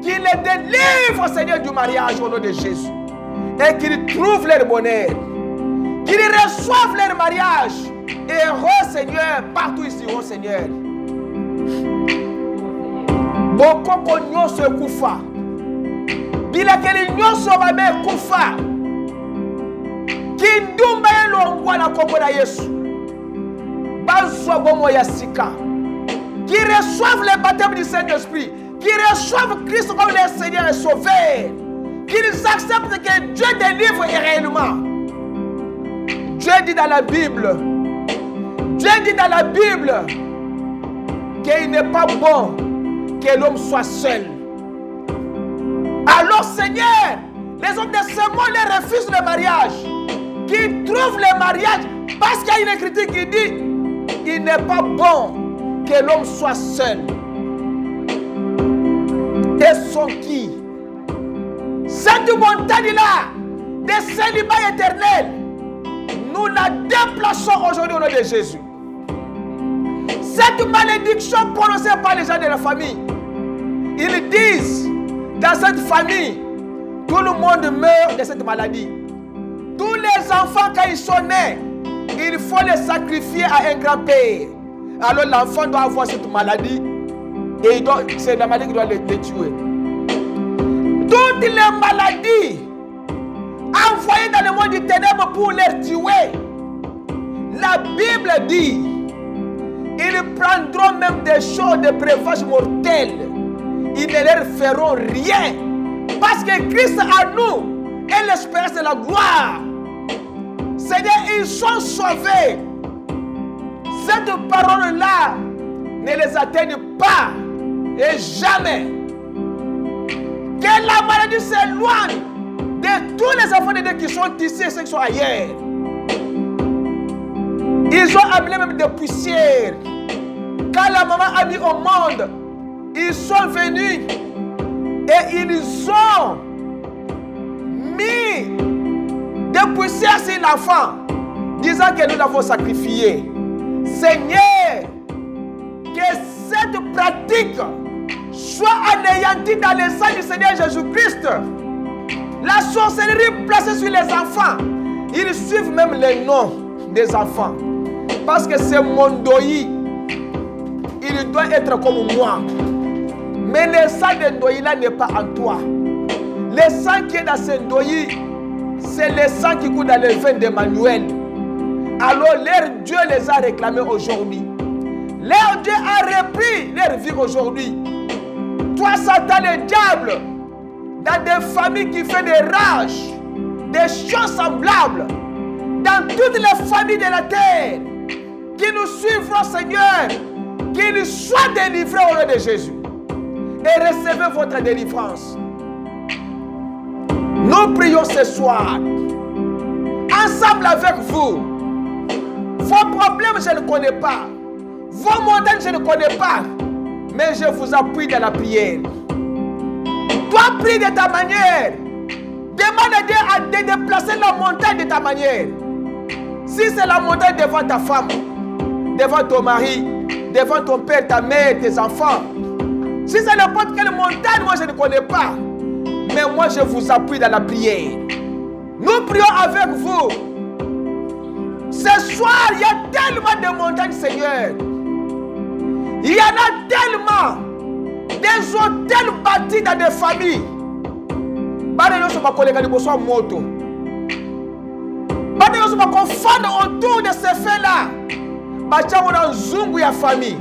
Qu'il les délivre, Seigneur, du mariage au nom de Jésus. Et qu'ils trouvent leur bonheur. Qu'ils reçoivent leur mariage. Et heureux, Seigneur, partout ils iront, Seigneur. Bokoko nyonso ekufa. Bilakeli nyonso babe ekufa. Kindumba elongwa na kombo na Yesu. Bazwa bomo ya sika. Qui reçoivent le baptême du Saint-Esprit. Qui reçoivent Christ comme leur Seigneur et Sauveur. Qu'ils acceptent que Dieu délivre réellement. Dieu dit dans la Bible. Dieu dit dans la Bible qu'il n'est pas bon que l'homme soit seul. Alors Seigneur, les hommes de ce monde les refusent le mariage. Qui trouvent le mariage parce qu'il y a une écriture qui dit il n'est pas bon que l'homme soit seul. Et sont qui? Cette montagne-là, des célibats éternels, nous la déplaçons aujourd'hui au nom de Jésus. Cette malédiction prononcée par les gens de la famille, ils disent, dans cette famille, tout le monde meurt de cette maladie. Tous les enfants, quand ils sont nés, il faut les sacrifier à un grand-père. Alors l'enfant doit avoir cette maladie et c'est la maladie qui doit les tuer. Toutes les maladies envoyées dans le monde du ténèbre pour les tuer, la Bible dit, ils prendront même des choses de breuvage mortels. Ils ne leur feront rien. Parce que Christ en nous est l'espérance de la gloire. Seigneur, ils sont sauvés. Cette parole-là ne les atteigne pas et jamais. Que la maladie s'éloigne de tous les enfants de Dieu qui sont ici et ceux qui sont ailleurs. Ils ont amené même des poussières. Quand la maman a mis au monde, ils sont venus et ils ont mis des poussières sur l'enfant, disant que nous l'avons sacrifié. Seigneur, que cette pratique soit anéantie dans le sang du Seigneur Jésus-Christ. La sorcellerie placée sur les enfants, ils suivent même les noms des enfants. Parce que c'est mon Ndoyi, il doit être comme moi. Mais le sang de Ndoyi là n'est pas en toi. Le sang qui est dans ce Ndoyi, c'est le sang qui coule dans les veines d'Emmanuel. Alors leur Dieu les a réclamés aujourd'hui. Leur Dieu a repris leur vie aujourd'hui. Toi, Satan, le diable, dans des familles qui font des rages, des choses semblables, dans toutes les familles de la terre, qui nous suivront, Seigneur, qu'ils soient délivrés au nom de Jésus. Et recevez votre délivrance. Nous prions ce soir, ensemble avec vous. Vos problèmes, je ne connais pas. Vos montagnes, je ne connais pas. Mais je vous appuie dans la prière. Toi, prie de ta manière. Demande à Dieu de déplacer la montagne de ta manière. Si c'est la montagne devant ta femme, devant ton mari, devant ton père, ta mère, tes enfants. Si c'est n'importe quelle montagne, moi je ne connais pas. Mais moi je vous appuie dans la prière. Nous prions avec vous. Ce soir, il y a tellement de montagnes, Seigneur. Il y en a tellement. Des hôtels bâtis dans des familles. Nous sommes moto. Nous sommes confondus autour de ces faits-là. Nous sommes zungu ya famille.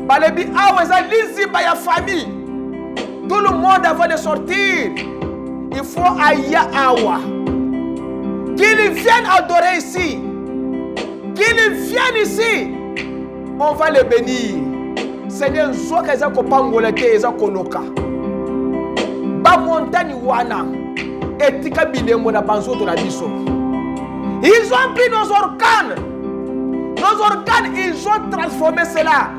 Balebi aweza liziba ya famille. Tout le monde avant de sortir, il faut aya awa. Qu'ils viennent adorer ici. Qu'ils viennent ici. On va les bénir. Seigneur, sois qu'ils ont kopangolete, ils ont koloka. Ba montagne wana. Etika bilembo na banzoto na biso. Ils ont pris nos organes. Nos organes, ils ont transformé cela.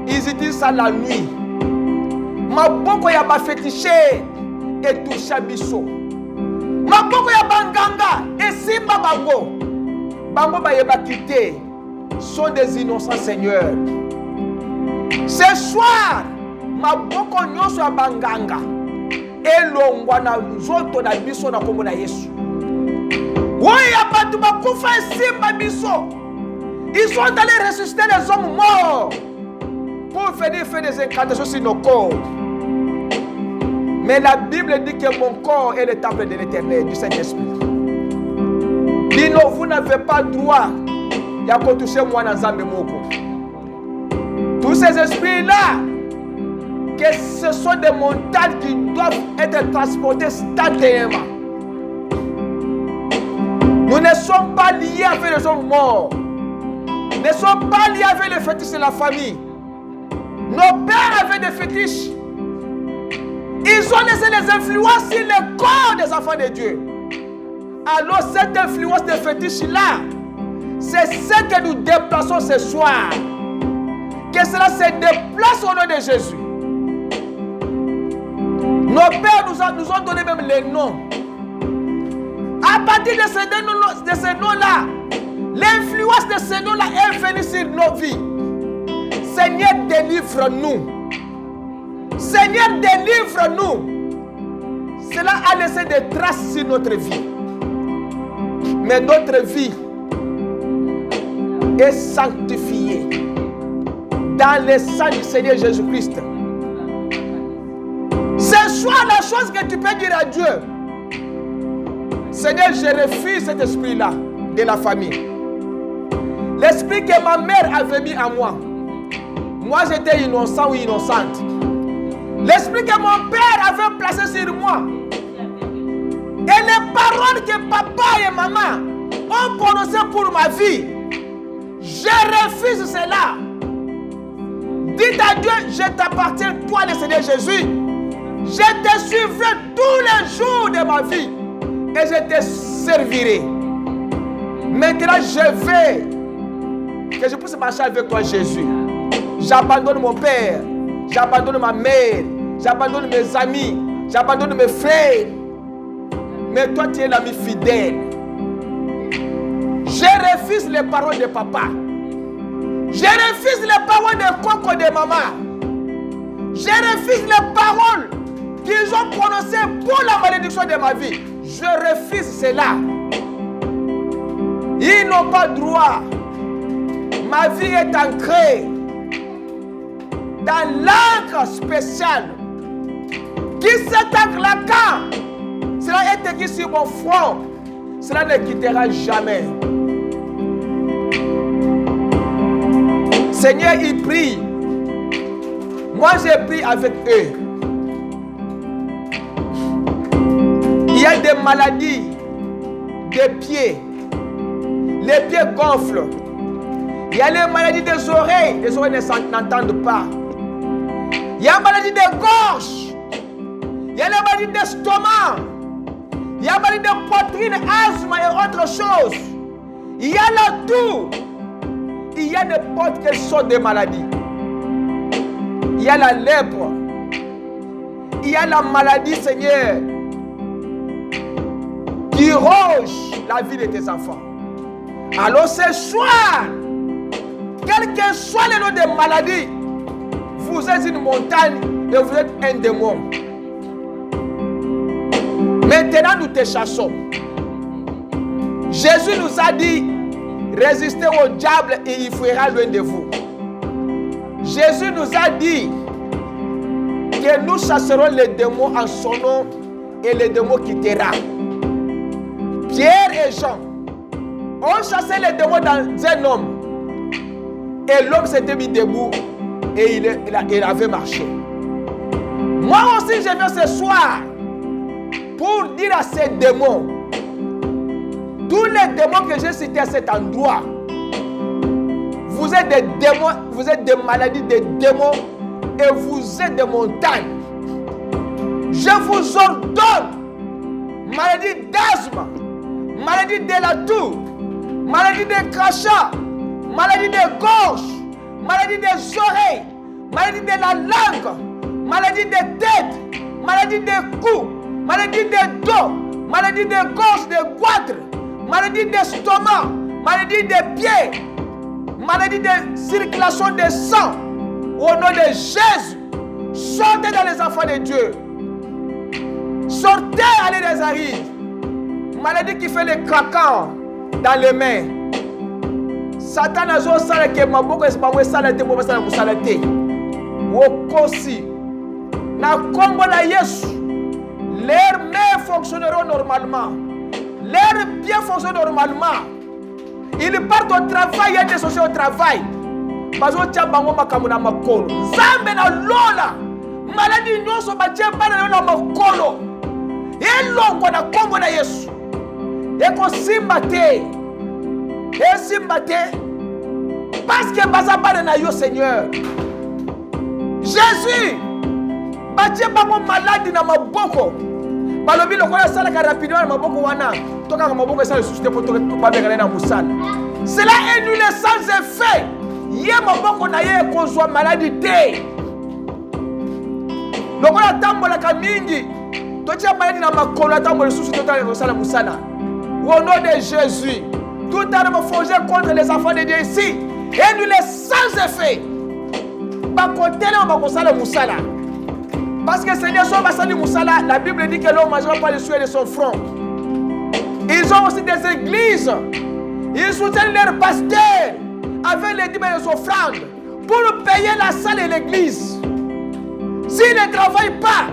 Ils utilisent ça la nuit. Maboko ya ba fétiché et toucha biso. Maboko ya banganga et simba bango. Bango ba yeba quitter. Sont des innocents, Seigneur. Ce soir, maboko nyonso ya banganga elongwa na nzoto na biso na kombo na Yesu. Oya batu bakufa esimba biso. Ils sont allés ressusciter les hommes morts pour venir faire des incantations sur nos corps. Mais la Bible dit que mon corps est le temple de l'Éternel, du Saint-Esprit. Dit non, vous n'avez pas droit de toucher moi dans Zambé Moko. Tous ces esprits-là, que ce sont des montagnes qui doivent être transportées instantanément. Nous ne sommes pas liés avec les hommes morts. Nous ne sommes pas liés avec les fétiches de la famille. Nos pères avaient des fétiches. Ils ont laissé les influences sur le corps des enfants de Dieu. Alors cette influence des fétiches-là, c'est ce que nous déplaçons ce soir. Que cela se déplace au nom de Jésus. Nos pères nous ont donné même les noms. À partir de ces noms-là, l'influence de ces noms-là est venue sur nos vies. Seigneur, délivre-nous. Seigneur, délivre-nous. Cela a laissé des traces sur notre vie. Mais notre vie est sanctifiée dans le sang du Seigneur Jésus-Christ. Ce soir, la chose que tu peux dire à Dieu, Seigneur, je refuse cet esprit-là de la famille. L'esprit que ma mère avait mis en moi. Moi, j'étais innocent ou innocente. L'esprit que mon père avait placé sur moi. Et les paroles que papa et maman ont prononcées pour ma vie. Je refuse cela. Dites à Dieu, je t'appartiens, toi le Seigneur Jésus. Je te suivrai tous les jours de ma vie. Et je te servirai. Maintenant, je vais. Que je puisse marcher avec toi, Jésus. J'abandonne mon père. J'abandonne ma mère. J'abandonne mes amis. J'abandonne mes frères. Mais toi, tu es l'ami fidèle. Je refuse les paroles de papa. Je refuse les paroles de coco de maman. Je refuse les paroles qu'ils ont prononcées pour la malédiction de ma vie. Je refuse cela. Ils n'ont pas droit. Ma vie est ancrée dans l'encre spéciale qui s'attaque là quand cela est écrit sur mon front. Cela ne quittera jamais. Seigneur, il prie. Moi, j'ai prié avec eux. Il y a des maladies des pieds. Les pieds gonflent. Il y a les maladies des oreilles. Les oreilles n'entendent pas. Il y a la maladie de gorge. Il y a la maladie d'estomac. Il y a la maladie de poitrine, asthme et autre chose. Il y a la toux. Il y a n'importe quelle sorte de maladie. Il y a la lèpre. Il y a la maladie, Seigneur, qui ronge la vie de tes enfants. Alors ce soir, quel que soit le nom de maladie, vous êtes une montagne et vous êtes un démon. Maintenant, nous te chassons. Jésus nous a dit, résistez au diable et il fuira loin de vous. Jésus nous a dit que nous chasserons les démons en son nom et les démons quittera. Pierre et Jean ont chassé les démons dans un homme. Et l'homme s'était mis debout et il avait marché. Moi aussi, je viens ce soir pour dire à ces démons, tous les démons que j'ai cités à cet endroit, vous êtes des démons, vous êtes des maladies, des démons et vous êtes des montagnes. Je vous ordonne, maladie d'asthme, maladie de la toux, maladie de crachat, maladie de gorge, maladie des oreilles, maladie de la langue, maladie de tête, maladie de cou, maladie de dos, maladie de gorge, de goitre, maladie d'estomac, maladie des pieds, maladie de circulation de sang, au nom de Jésus, sortez dans les enfants de Dieu. Sortez, allez les arides. Maladie qui fait les craquants dans les mains. Satan a zo sala ke maboko espamwe sala te boba sala musala te. Wokosi. Na kombo na Yesu. Leurs mains fonctionneront normalement. Leurs pieds fonctionnent normalement. Ils partent au travail, il y a des sociaux au travail. Bazo tia bango makamuna makolo. Zambe na lola. Maladie nyonso batia bana na makolo. Elongo na kombo na Yesu. Eko simba te. Et simba te. Parce que baza bana na yo Seigneur. Jésus. Batia bango maladi na maboko. Balobi lokola sala ka rapidement na maboko wana. Toka maboko sala susciter pour toka ba bengana na musala. Cela annule sans effet. Yé maboko na ye kozwa maladie te. Lokola tambola ka mingi. Totia maladie na makolo tambola susu toka kosala musala. Au nom de Jésus, tout arme forgé contre les enfants de Dieu ici, annule sans effet. Ba kotela ba kosala musala. Parce que Seigneur soit basali musala, la Bible dit que l'homme ne mangera pas le sueur de son front. Ils ont aussi des églises. Ils soutiennent leurs pasteurs avec les dîmes et les offrandes pour payer la salle et l'église. S'ils ne travaillent pas,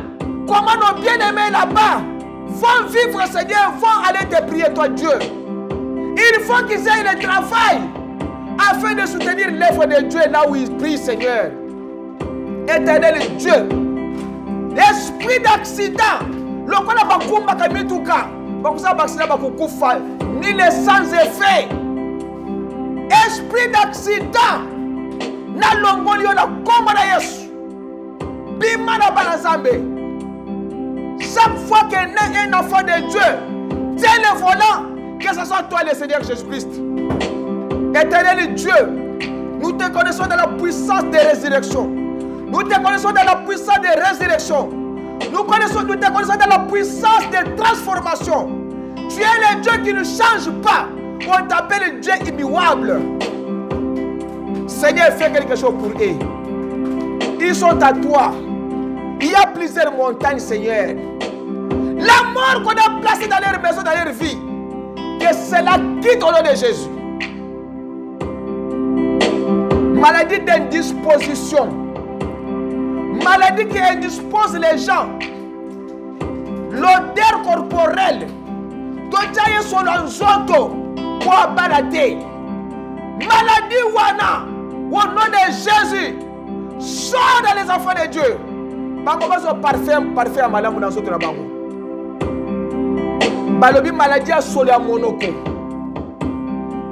comment nos bien-aimés là-bas vont vivre, Seigneur, vont aller te prier, toi Dieu. Il faut qu'ils aient le travail afin de soutenir l'œuvre de Dieu là où ils prient, Seigneur. Éternel Dieu. L'esprit d'accident, le qu'on a bakumba kamituka, bakusa accident bakukufa, ni les sans effet. Esprit d'accident, na longolio na komba na Yesu. Bima na banazambe. Chaque fois qu'il y a un enfant de Dieu, tiens le volant, que ce soit toi le Seigneur Jésus-Christ. Éternel Dieu, nous te connaissons dans la puissance de résurrection. Nous te connaissons dans la puissance de résurrection. Nous te connaissons dans la puissance de transformation. Tu es le Dieu qui ne change pas. On t'appelle Dieu immuable. Seigneur, fais quelque chose pour eux. Ils sont à toi. Il y a plusieurs montagnes, Seigneur. La mort qu'on a placée dans leur maison, dans leur vie, que cela quitte au nom de Jésus. Maladie d'indisposition. Maladie qui indispose les gens. L'odeur corporelle. Tojaye solonzoto pour balader. Maladie wana. Au nom de Jésus. Sors dans les enfants de Dieu. Bango baso parfait à malamu dans soto na bango. Balobi maladie a solo ya monoko.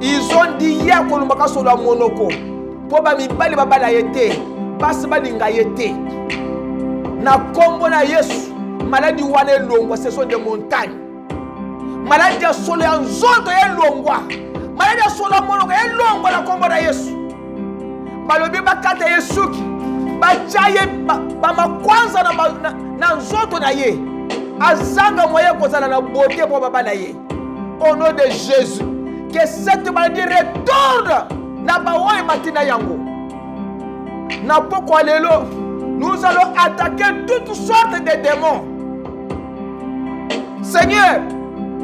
Ils ont dit hier qu'on m'a solo ya monoko. Po ba mibali babala yete. Basi balinga yete. Na kombo na Yesu, maladie wana elongwa, ce sont des montagnes. Maladie solo ya nzoto elongwa. Maladie solo ya monoko elongwa na kombo na Yesu. Balobi bakata Yesuki. Bachaye bamakwanza na nzoto na ye. Azanga moye kozala na beauté pour baba na ye. Au nom de Jésus, que cette maladie retourne na bawoy matina yango. Na poko lelo, nous allons attaquer toutes sortes de démons. Seigneur,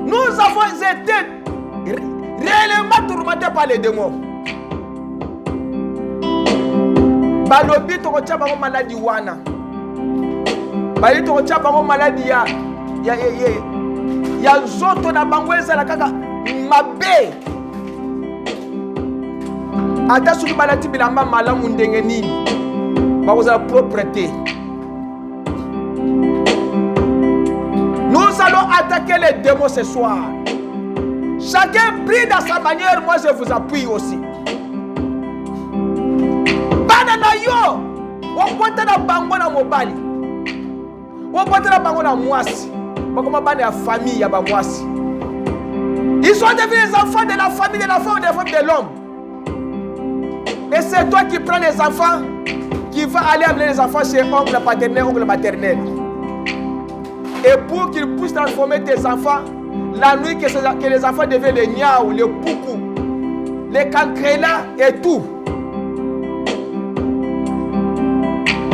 nous avons été réellement tourmentés par les démons. Balobi tokotia bango maladie wana. Bali tokotia bango maladie ya nzoto na bango ezala kaka mabe. Ata soki balati bilamba malamu ndenge nini bakozala propreté. Nous allons attaquer les démons ce soir. Chacun prie dans sa manière, moi je vous appuie aussi. Banana yo, wapota na bango na mobali. Wapota na bango na mwasi. Bakoma bana ya famille ya ba mwasi. Ils sont devenus les enfants de la famille, de la femme, de la femme de l'homme. Et c'est toi qui prends les enfants, qui va aller amener les enfants chez oncle paternel, oncle maternel. Et pour qu'ils puissent transformer tes enfants, la nuit que les enfants deviennent les niaou, les poukou, les cancrela et tout.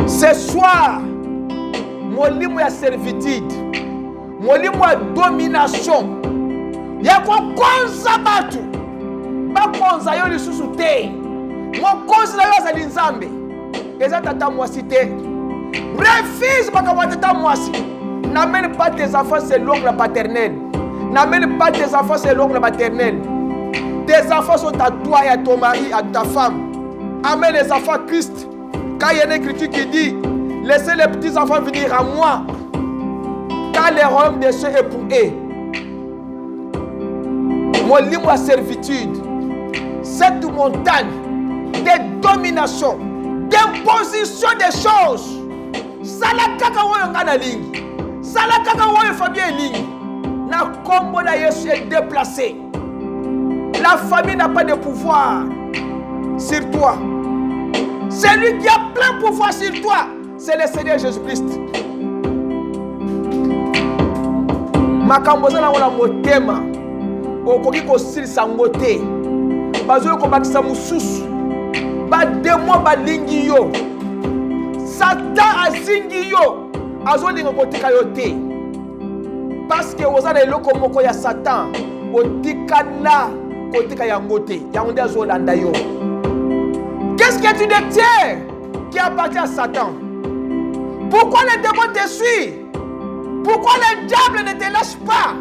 Ce soir, mon limo ya servitude, molimo ya domination ya kokonza bato bakonza yo lisusu te mokonzi na yo azali nzambe eza tata mwasi te refuse makambo ya tata mwasi n'amène pas tes enfants c'est l'oncle paternel n'amène pas tes enfants c'est l'oncle maternel tes enfants sont à toi et à ton mari à ta femme amène les enfants à Christ quand il y a une écriture qui dit laissez les petits enfants venir à moi car le royaume des cieux est pour eux. Mon libre servitude, cette montagne de domination, d'imposition des choses, salakaka woyo ngana lingi, salakaka woyo famille lingi, na kombo na Yesu est déplacé. La famille n'a pas de pouvoir sur toi. Celui qui a plein pouvoir sur toi, c'est le Seigneur Jésus-Christ. Makambo zala wala motema okoki kosilisa ngo te bazoyi kobakisa mosusu bademo balingi yo Satan azingi yo azolinga kotika yo te parce que oza na eloko moko ya Satan otikala kotika yango te yango nde azolanda yo. Qu'est-ce que tu détiens qui appartient à Satan? Pourquoi le démon te suit? Pourquoi le diable ne te lâche pas?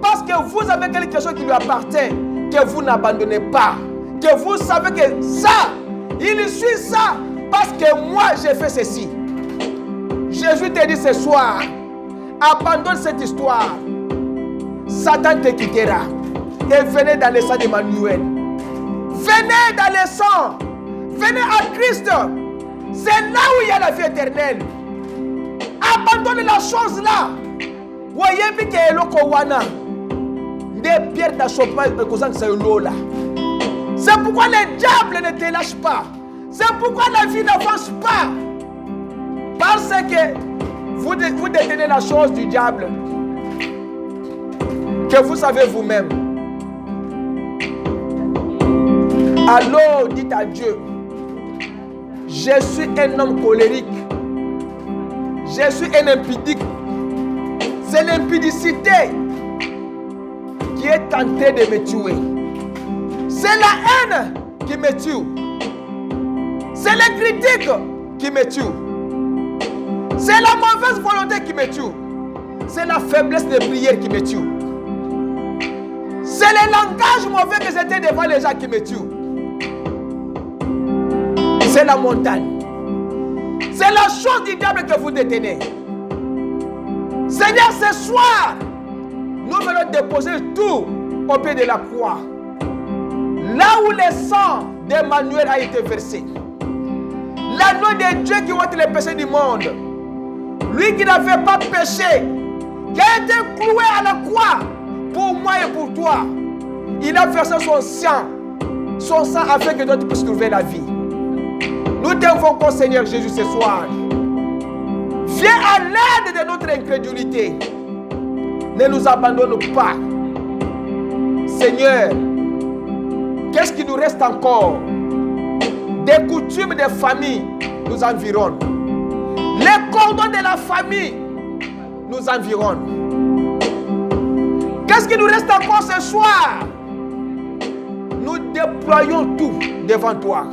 Parce que vous avez quelque chose qui lui appartient, que vous n'abandonnez pas. Que vous savez que ça, il suit ça, parce que moi j'ai fait ceci. Jésus te dit ce soir, abandonne cette histoire. Satan te quittera. Et venez dans le sang d'Emmanuel. Venez dans le sang. Venez à Christ. C'est là où il y a la vie éternelle. Abandonnez la chose là. Voyez bien que eloko wana des pierres d'achoppement causant ça lola. C'est pourquoi le diable ne te lâche pas. C'est pourquoi la vie n'avance pas. Parce que vous détenez la chose du diable que vous savez vous-même. Alors dites à Dieu, je suis un homme colérique. Je suis un impudique. C'est l'impudicité qui est tentée de me tuer. C'est la haine qui me tue. C'est les critiques qui me tuent. C'est la mauvaise volonté qui me tue. C'est la faiblesse de prière qui me tue. C'est le langage mauvais que j'étais devant les gens qui me tuent. C'est la montagne. C'est la chose du diable que vous détenez. Seigneur, ce soir, nous venons déposer tout au pied de la croix. Là où le sang d'Emmanuel a été versé. L'agneau de Dieu qui ôte les péchés du monde. Lui qui n'avait pas péché, qui a été cloué à la croix pour moi et pour toi. Il a versé son sang afin que toi tu puisses trouver la vie. Nous t'invoquons, Seigneur Jésus, ce soir. Viens à l'aide de notre incrédulité. Ne nous abandonne pas. Seigneur, qu'est-ce qui nous reste encore? Des coutumes de famille nous environnent. Les cordons de la famille nous environnent. Qu'est-ce qui nous reste encore ce soir? Nous déployons tout devant toi.